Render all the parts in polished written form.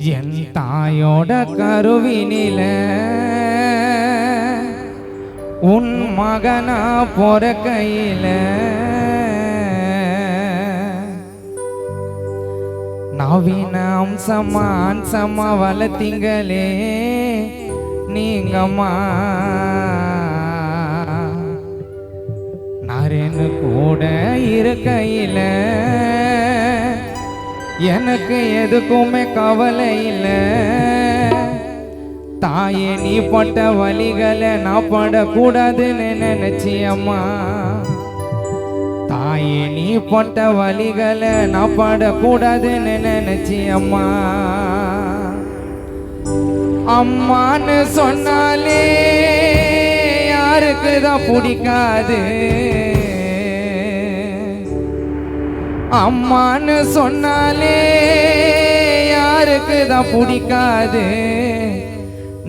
என் தாயோட கருவினில உன் மகனா பொறக்கையில நவீன அம்சமா வளர்த்தீங்களே நீங்கம்மா நரேன்னு கூட இருக்கையில எனக்கு எதுக்குமே கவலை இல்லை தாயே நீ பட்ட வலிகளை நான் படக்கூடாதுன்னு நினைச்சியம்மா தாயே நீ பட்ட வலிகளை நான் படக்கூடாதுன்னு நினைச்சியம்மா அம்மான்னு சொன்னாலே யாருக்குதான் பிடிக்காது அம்மான்னு சொன்னாலே யாருக்குதான் பிடிக்காது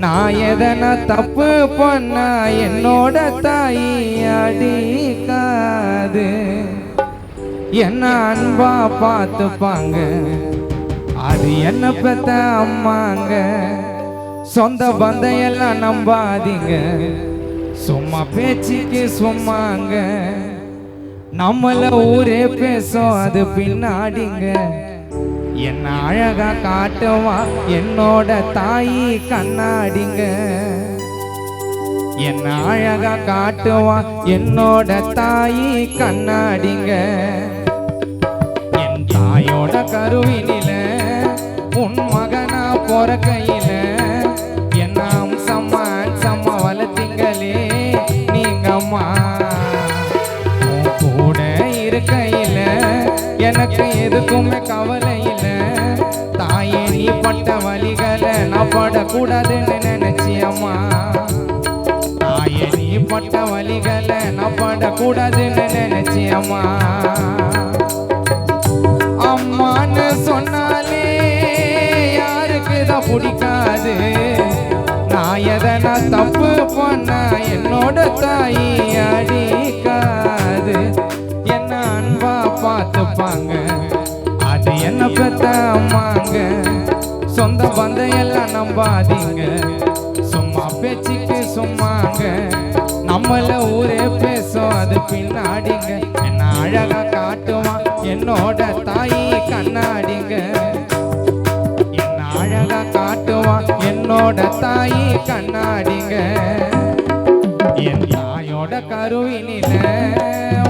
நான் எதனா தப்பு பண்ணா என்னோட தாயி அடிக்காது என்ன அன்பா பார்த்துப்பாங்க அது என்ன பெத்த அம்மாங்க சொந்த பந்தம் எல்லாம் நம்பாதீங்க சும்மா பேச்சுக்கு சும்மாங்க நம்மள ஊரே பேசும் அது பின்னாடிங்க என்ன அழகா காட்டுவா என்னோட தாயி கண்ணாடிங்க என்ன அழகா காட்டுவா என்னோட தாயி கண்ணாடிங்க என் தாயோட கருவினில உன் மகனா பொறக்கையில என்ன அம்சமா வளர்த்தீங்களே நீங்கம்மா கூட இருக்கையில எனக்கு எதுக்குமே கவலை இல்லை தாயே நீ பட்ட வலிகளை நான் படக்கூடாதுன்னு நினைச்சியம்மா தாயே நீ பட்ட வலிகளை நான் படக்கூடாதுன்னு நினைச்சியம்மா அம்மான்னு சொன்னாலே யாருக்குதான் பிடிக்காது நான் எதனா தப்பு பண்ண என்னோட தாயி அடிக்காது என்ன அன்பா பார்த்துப்பாங்க அது என்ன பெத்த அம்மாங்க சொந்த பந்தம் எல்லாம் நம்பாதீங்க சும்மா பேச்சுக்கு சும்மாங்க நம்மள ஊரே பேசும் அது பின்னாடிங்க என்ன அழகா காட்டுவான் என்னோட தாயி கண்ணாடிங்க என்ன அழகா காட்டுவான் என்னோட தாயி கண்ணாடிங்க என் தாயோட கருவினில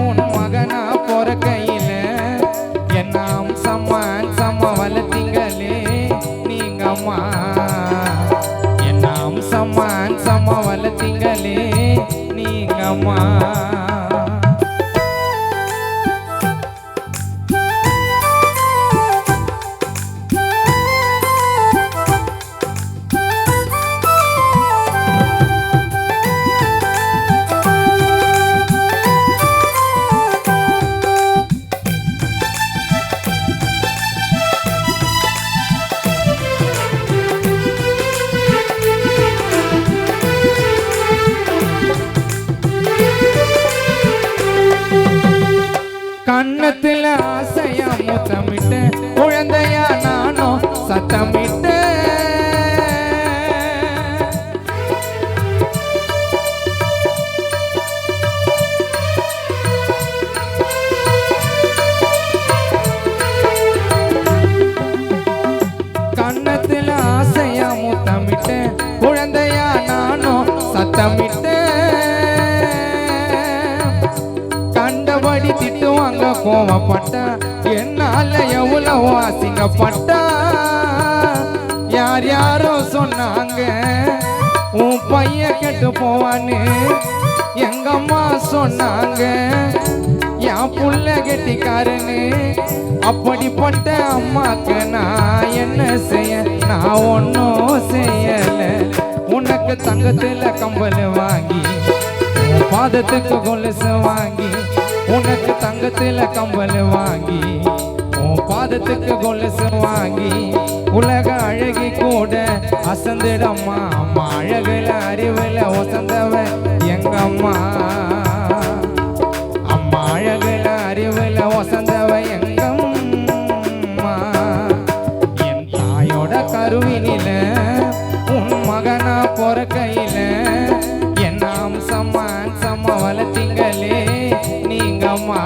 உன் மகனா பொறக்கையில என்ன அம்சமா வளர்த்தீங்களே நீங்கம்மா என்ன அம்சமா வளர்த்தீங்களே நீங்கம்மா கண்ணத்துல ஆசையா முத்தமிட்டு குழந்தையா நானும் சத்தமிட்டு கண்ணத்துல ஆசையா முத்தமிட்டு குழந்தையா நானும் சத்தமிட்டு கண்டபடி திட்டுவாங்க கோவப்பட்ட என்னால எவ்வளவு அசிங்கப்பட்ட யார் யாரோ சொன்னாங்க உன் பையன் கெட்டு போவான்னு எங்க அம்மா சொன்னாங்க என் புள்ள கெட்டிக்காரன்னு அப்படிப்பட்ட அம்மாக்கு நான் என்ன செய்ய நான் ஒன்னும் செய்யல உனக்கு தங்கத்துல கம்பல் வாங்கி பாதத்துக்கு கொலுசு வாங்கி உனக்கு தங்கத்துல கம்பல் வாங்கி உன் பாதத்துக்கு கொலுசு வாங்கி உலக அழகி கூட அசந்துடம்மா அம்மா அழகுல அறிவுல ஒசந்தவ எங்க அம்மா அம்மா அழகுல அறிவுல ஒசந்தவ எங்க அம்மா என் தாயோட கருவினில உன் மகனா பொறக்கையில என்ன அம்சம்மா அம்சம்மா வளர்த்தீங்களே நீங்கம்மா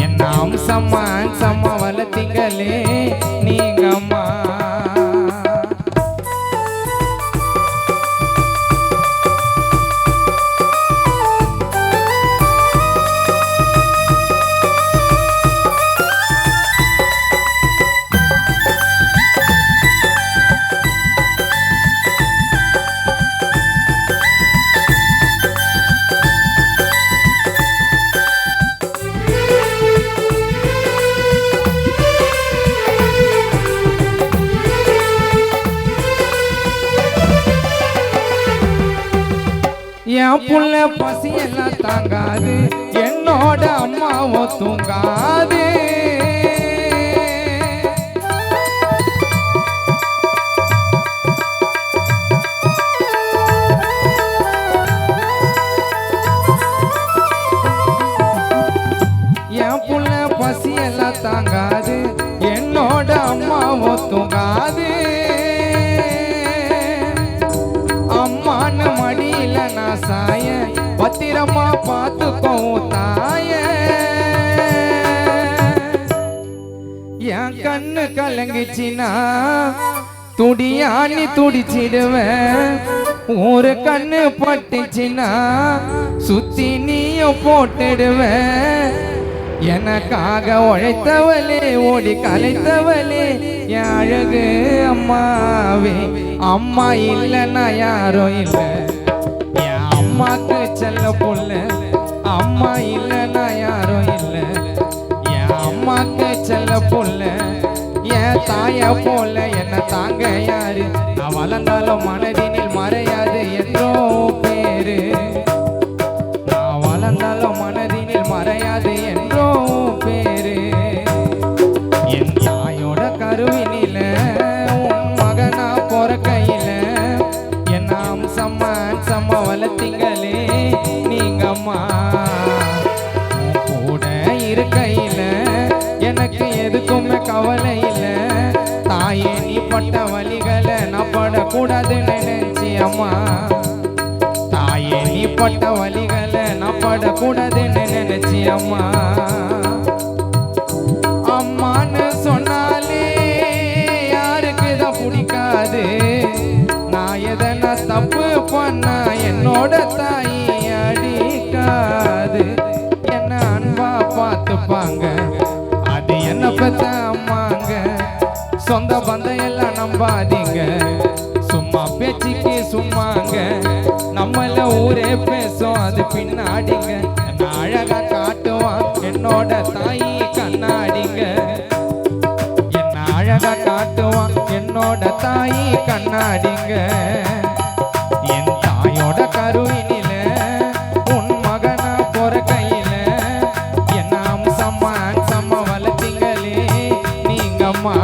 என்ன அம்சம்மா அம்சம்மா வளர்த்தீங்களே நீங்கம்மா என் புள்ள பசியெல்லாம் தாங்காது என்னோட அம்மாவோ தூங்காது என் புள்ள பசியெல்லாம் தாங்காது என்னோட அம்மாவோ தூங்காது அம்மான்னு மடியில நான் சாய பத்திரமா பார்த்துக்கோ தாய என் கண்ணு கலங்கிச்சினா துடியானி துடிச்சிடுவேன் ஒரு கண்ணு பட்டுச்சினா சுத்தி நீயும் போட்டுடுவேன் எனக்காக உழைத்தவளே ஓடி கலைத்தவளே என் அழகு அம்மாவே அம்மா இல்லைன்னா யாரும் இல்லை என் அம்மாக்கு செல்ல புள்ள அம்மா இல்லைன்னா யாரும் இல்லை என் அம்மாக்கு செல்ல புள்ள என் தாய போல என்ன தாங்க யாரு நான் வளர்ந்தாலும் மனதினில் மறையாது என்றோ பேரு நான் வளர்ந்தாலும் மனதினில் மறையாது என்றோ பேரு என் தாயோட கருவினில உன் மகனா பொறக்கையில என்ன அம்சம்மா அம்சம்மா வளர்த்தீங்களே நீங்கம்மா கூட இருக்கையில எனக்கு எதுக்குமே கவலை இல்லை தாயே நீ பட்ட வலிகளை நான் படக்கூடாதுன்னு நினைச்சி அம்மா தாயே நீ பட்ட வலிகளை நான் படக்கூடாதுன்னு நினைச்சி அம்மா அம்மான்னு சொன்னாலே யாருக்குதான் பிடிக்காது நான் எதனா தப்பு பண்ணா என்னோட தாயி அடிக்காது என்ன அன்பா பார்த்துப்பாங்க அது என்ன பெத்த அம்மாங்க சொந்த பந்தம் எல்லாம் நம்பாதீங்க சும்மா பேச்சுக்கு சும்மாங்க நம்மள ஊரே பேசும் அது பின்னாடிங்க நான் அழகா காட்டுவான் என்னோட தாயி கண்ணாடிங்க என்ன அழகா காட்டுவான் என்னோட தாயி கண்ணாடிங்க என் தாயோட கருவினில உன் மகனா பொறக்கையில என்ன அம்சம்மா அம்சம்மா வளர்த்தீங்களே நீங்கம்மா